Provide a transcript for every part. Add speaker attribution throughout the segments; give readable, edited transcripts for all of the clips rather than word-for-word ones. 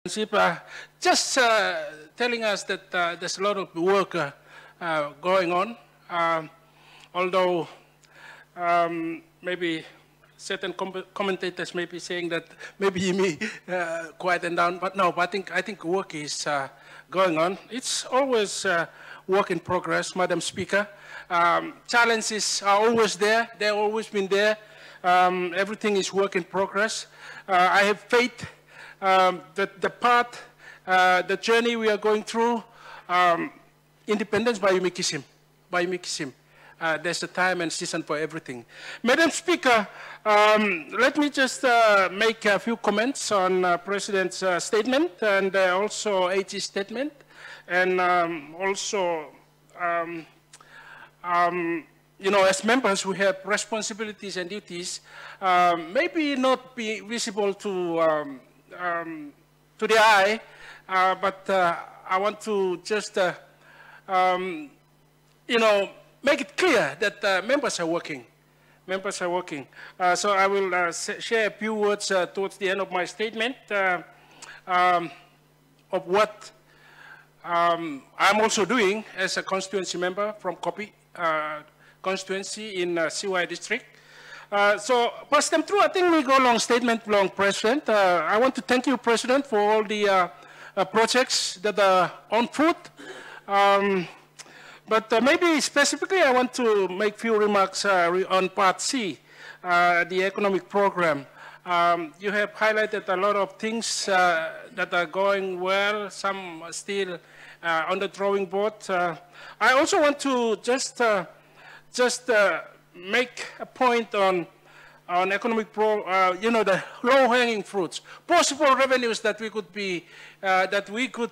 Speaker 1: Just telling us that there's a lot of work going on, although maybe certain commentators may be saying that maybe you may quieten down, but no, I think work is going on. It's always work in progress, Madam Speaker. Challenges are always there. They've always been there. Everything is work in progress. I have faith that the path, the journey we are going through, independence by Umikism. There's a time and season for everything. Madam Speaker, let me just make a few comments on President's statement and also AG's statement, and also, you know, as members, we have responsibilities and duties, maybe not be visible to the eye, but I want to just, you know, make it clear that members are working. Members are working. So I will share a few words towards the end of my statement of what I'm also doing as a constituency member from Kopi constituency in CY district. So, President, through I think we go long statement, long President. I want to thank you, President, for all the projects that are on foot. But maybe specifically, I want to make few remarks on Part C, the economic program. You have highlighted a lot of things that are going well. Some are still on the drawing board. I also want to just make a point on economic you know, the low-hanging fruits, possible revenues that we could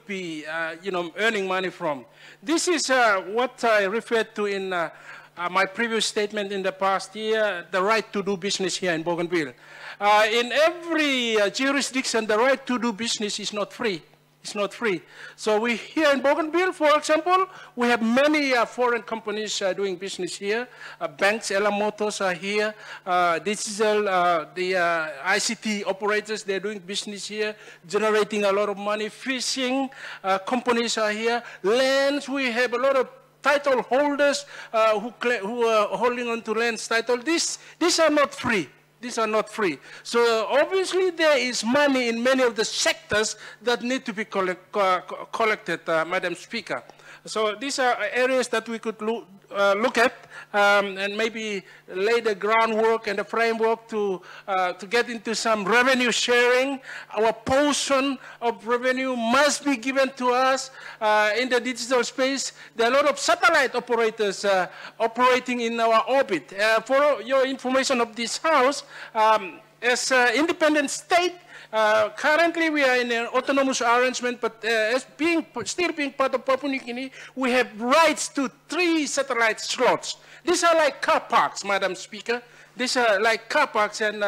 Speaker 1: be, you know, earning money from. This is what I referred to in my previous statement in the past year, the right to do business here in Bougainville. In every jurisdiction, the right to do business is not free. It's not free. So we here in Bougainville, for example, we have many foreign companies doing business here. Banks, Ella Motors are here. Digital, the ICT operators, they're doing business here, generating a lot of money. Fishing companies are here. Lands, we have a lot of title holders who are holding on to lands title. These are not free. These are not free. So obviously there is money in many of the sectors that need to be collected, Madam Speaker. So these are areas that we could look at and maybe lay the groundwork and the framework to get into some revenue sharing. Our portion of revenue must be given to us in the digital space. There are a lot of satellite operators operating in our orbit. For your information of this House, as an independent state, currently, we are in an autonomous arrangement, but as still being part of Papua New Guinea, we have rights to 3 satellite slots. These are like car parks, Madam Speaker. These are like car parks, and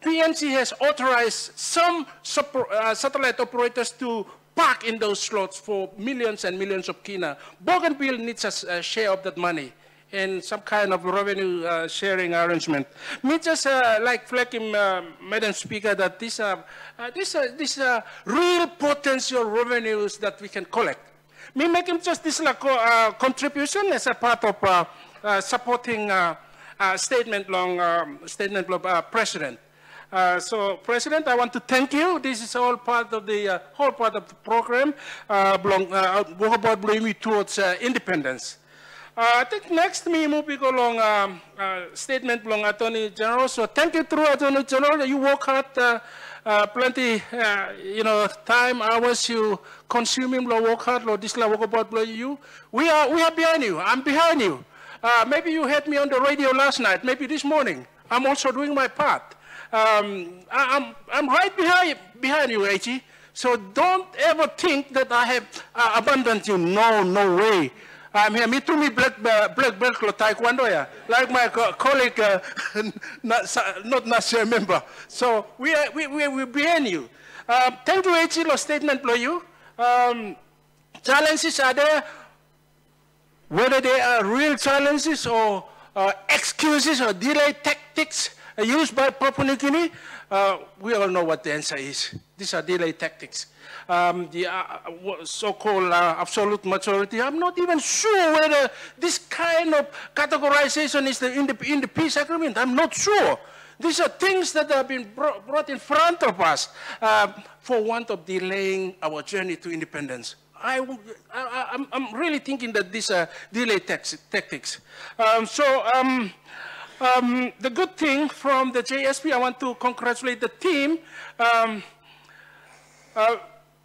Speaker 1: PNC has authorized some satellite operators to park in those slots for millions and millions of kina. Bougainville needs a share of that money in some kind of revenue sharing arrangement. Me just like flagging, Madam Speaker, that these are real potential revenues that we can collect. Me making just this like, contribution as a part of supporting statement long President. So, President, I want to thank you. This is all part of the whole part of the program towards independence. I think next me moving along statement from Attorney General. So thank you through Attorney General. You work hard, plenty, you know, time, hours you consuming, work hard, this work about you. We are behind you. I'm behind you. Maybe you heard me on the radio last night. Maybe this morning. I'm also doing my part. I'm right behind you, AG. So don't ever think that I have abandoned you. No way. I'm here. Me too. Me black belt taekwondo, yeah. Like my colleague, not national member. So we behind you. Thank you, HLO statement, for you. Challenges are there. Whether they are real challenges or excuses or delay tactics used by Papua New Guinea, We all know what the answer is. These are delay tactics. The so-called absolute majority, I'm not even sure whether this kind of categorization is in the peace agreement. I'm not sure. These are things that have been brought in front of us for want of delaying our journey to independence. I'm really thinking that these are delay tactics. The good thing from the JSP, I want to congratulate the team.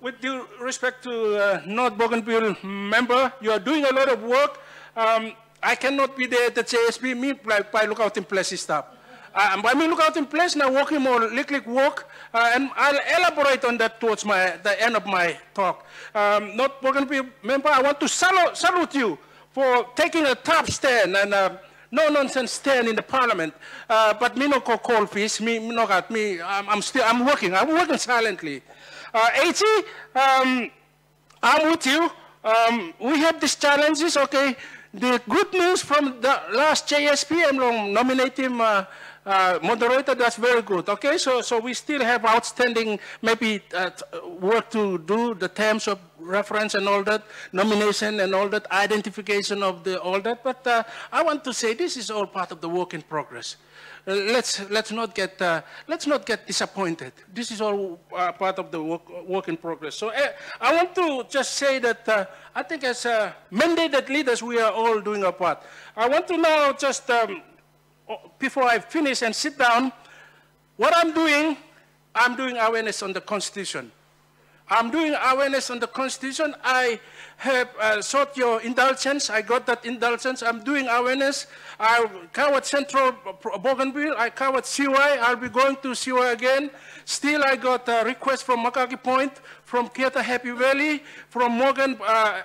Speaker 1: With due respect to North Bougainville member, you are doing a lot of work. I cannot be there at the JSP, me by lookout in place stuff. By me lookout in place, now working more lick work, and I'll elaborate on that towards the end of my talk. North Bougainville member, I want to salute you for taking a tough stand and no-nonsense stand in the parliament. But me no call peace, I'm working silently. AT, I'm with you. We have these challenges, okay. The good news from the last JSP, I'm nominating moderator, that's very good, okay. So we still have outstanding maybe work to do, the terms of reference and all that, nomination and all that, identification of all that. But I want to say this is all part of the work in progress. Let's not get disappointed. This is all part of the work in progress. So I want to just say that I think as mandated leaders, we are all doing our part. I want to now just, before I finish and sit down, what I'm doing awareness on the Constitution. I'm doing awareness on the Constitution. I have sought your indulgence. I got that indulgence. I'm doing awareness. I covered Central Bougainville. I covered CY. I'll be going to CY again. Still, I got a request from Makaki Point, from Kieta Happy Valley, from Morgan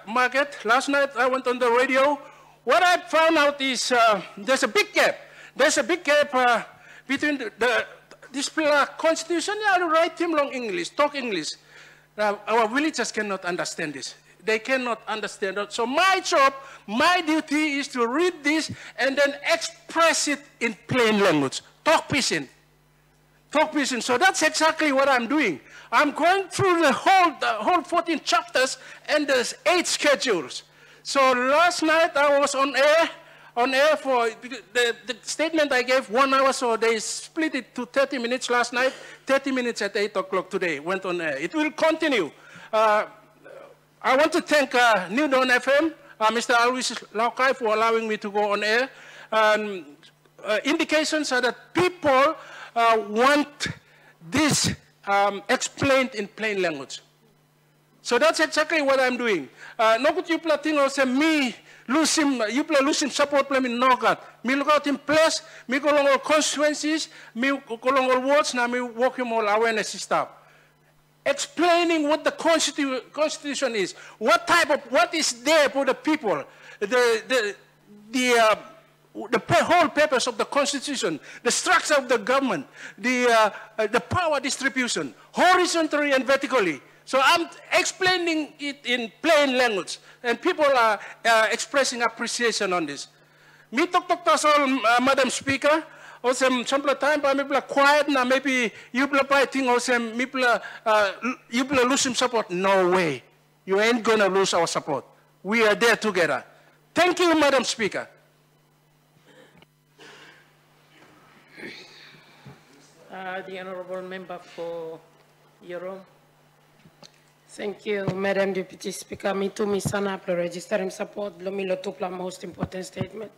Speaker 1: Market. Last night, I went on the radio. What I found out is there's a big gap. There's a big gap between this Constitution. Yeah, I'll write him long English, talk English. Our villagers cannot understand this. They cannot understand it. So my job, my duty is to read this and then express it in plain language. Talk peasant. Talk peasant. So that's exactly what I'm doing. I'm going through the whole 14 chapters and there's 8 schedules. So last night I was on air for the statement I gave 1 hour, so they split it to 30 minutes last night, 30 minutes at 8 o'clock today, went on air. It will continue. I want to thank New Dawn FM, Mr. Alwis Laukai, for allowing me to go on air. Indications are that people want this explained in plain language. So that's exactly what I'm doing. Nokut yupla tingo se mi lusim support play me nogat. Me look out in place, me go along all constituencies, me go along all wards, now me working all awareness stuff. Explaining what the Constitution is, what is there for the people, the whole purpose of the Constitution, the structure of the government, the power distribution, horizontally and vertically. So I'm explaining it in plain language, and people are expressing appreciation on this. Me talk all, Madam Speaker. Also, some time, but maybe quiet now. Maybe you play thing. Also, maybe you lose some support. No way, you ain't gonna lose our support. We are there together. Thank you, Madam Speaker.
Speaker 2: The Honourable Member for Yorom. Thank you, Madam Deputy Speaker. Me too, Miss Sana, registering support. Blomilo Tupla, most important statement.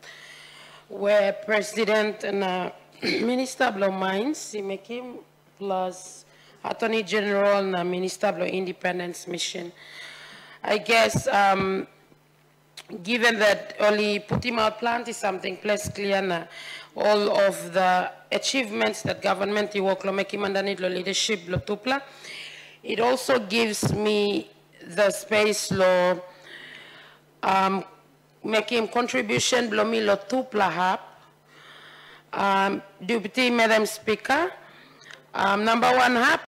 Speaker 2: Where President and Minister Blo Mines, Simekim, plus Attorney General and Minister Blo Independence Mission. I guess, given that only putting out plant is something plus clear na, all of the achievements that government work lo making underneath lo leadership lo tupla, it also gives me the space lo making contribution below me lo tupla hap. Deputy Madam Speaker, number 1 hap